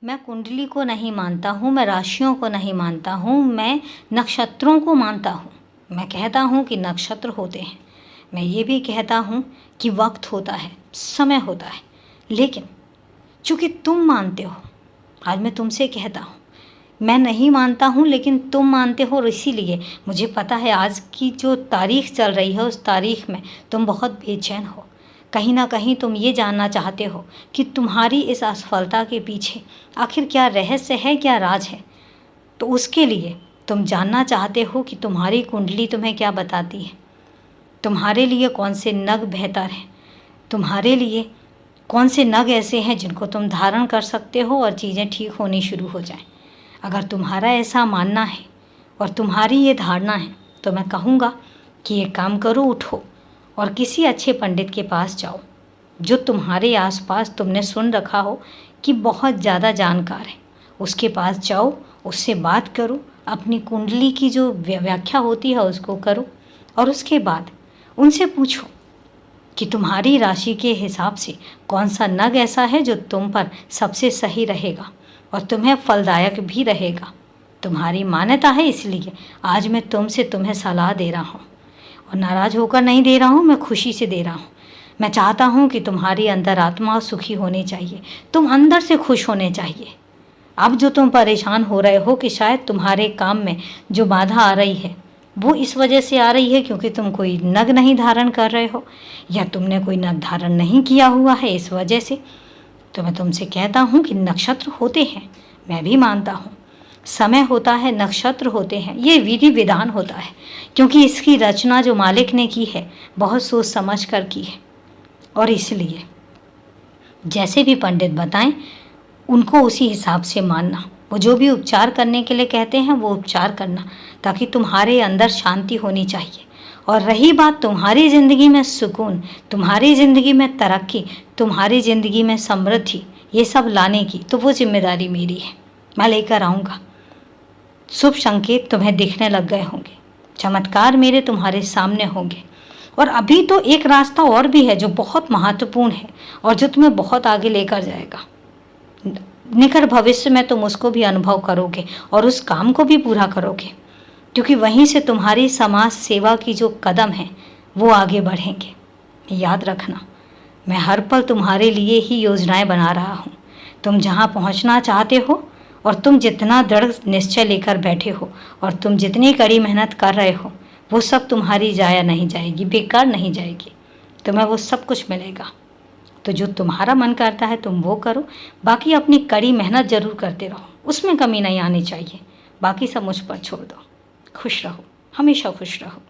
मैं कुंडली को नहीं मानता हूँ, मैं राशियों को नहीं मानता हूँ, मैं नक्षत्रों को मानता हूँ। मैं कहता हूँ कि नक्षत्र होते हैं। मैं ये भी कहता हूँ कि वक्त होता है, समय होता है। लेकिन चूँकि तुम मानते हो, आज मैं तुमसे कहता हूँ, मैं नहीं मानता हूँ लेकिन तुम मानते हो, और इसीलिए मुझे पता है आज की जो तारीख चल रही है उस तारीख में तुम बहुत बेचैन हो। कहीं ना कहीं तुम ये जानना चाहते हो कि तुम्हारी इस असफलता के पीछे आखिर क्या रहस्य है, क्या राज है। तो उसके लिए तुम जानना चाहते हो कि तुम्हारी कुंडली तुम्हें क्या बताती है, तुम्हारे लिए कौन से नग बेहतर हैं, तुम्हारे लिए कौन से नग ऐसे हैं जिनको तुम धारण कर सकते हो और चीज़ें ठीक होनी शुरू हो जाएं। अगर तुम्हारा ऐसा मानना है और तुम्हारी ये धारणा है तो मैं कहूँगा कि ये काम करो, उठो और किसी अच्छे पंडित के पास जाओ जो तुम्हारे आसपास तुमने सुन रखा हो कि बहुत ज़्यादा जानकार है। उसके पास जाओ, उससे बात करो, अपनी कुंडली की जो व्याख्या होती है उसको करो और उसके बाद उनसे पूछो कि तुम्हारी राशि के हिसाब से कौन सा नग ऐसा है जो तुम पर सबसे सही रहेगा और तुम्हें फलदायक भी रहेगा। तुम्हारी मान्यता है, इसलिए आज मैं तुम्हें सलाह दे रहा हूँ और नाराज़ होकर नहीं दे रहा हूँ, मैं खुशी से दे रहा हूँ। मैं चाहता हूँ कि तुम्हारी अंतरात्मा सुखी होनी चाहिए, तुम अंदर से खुश होने चाहिए। अब जो तुम परेशान हो रहे हो कि शायद तुम्हारे काम में जो बाधा आ रही है वो इस वजह से आ रही है क्योंकि तुम कोई नग नहीं धारण कर रहे हो या तुमने कोई नग धारण नहीं किया हुआ है इस वजह से, तो मैं तुमसे कहता हूँ कि नक्षत्र होते हैं, मैं भी मानता हूँ। समय होता है, नक्षत्र होते हैं, ये विधि विधान होता है क्योंकि इसकी रचना जो मालिक ने की है बहुत सोच समझ कर की है। और इसलिए जैसे भी पंडित बताएं उनको उसी हिसाब से मानना। वो जो भी उपचार करने के लिए कहते हैं वो उपचार करना, ताकि तुम्हारे अंदर शांति होनी चाहिए। और रही बात तुम्हारी ज़िंदगी में सुकून, तुम्हारी ज़िंदगी में तरक्की, तुम्हारी ज़िंदगी में समृद्धि, ये सब लाने की, तो वो जिम्मेदारी मेरी है, मैं लेकर आऊँगा। शुभ संकेत तुम्हें दिखने लग गए होंगे, चमत्कार मेरे तुम्हारे सामने होंगे। और अभी तो एक रास्ता और भी है जो बहुत महत्वपूर्ण है और जो तुम्हें बहुत आगे लेकर जाएगा। निकट भविष्य में तुम उसको भी अनुभव करोगे और उस काम को भी पूरा करोगे, क्योंकि वहीं से तुम्हारी समाज सेवा की जो कदम है वो आगे बढ़ेंगे। याद रखना, मैं हर पल तुम्हारे लिए ही योजनाएं बना रहा हूँ। तुम जहाँ पहुँचना चाहते हो और तुम जितना दृढ़ निश्चय लेकर बैठे हो और तुम जितनी कड़ी मेहनत कर रहे हो वो सब तुम्हारी जाया नहीं जाएगी, बेकार नहीं जाएगी, तुम्हें वो सब कुछ मिलेगा। तो जो तुम्हारा मन करता है तुम वो करो, बाकी अपनी कड़ी मेहनत ज़रूर करते रहो, उसमें कमी नहीं आनी चाहिए। बाकी सब मुझ पर छोड़ दो। खुश रहो, हमेशा खुश रहो।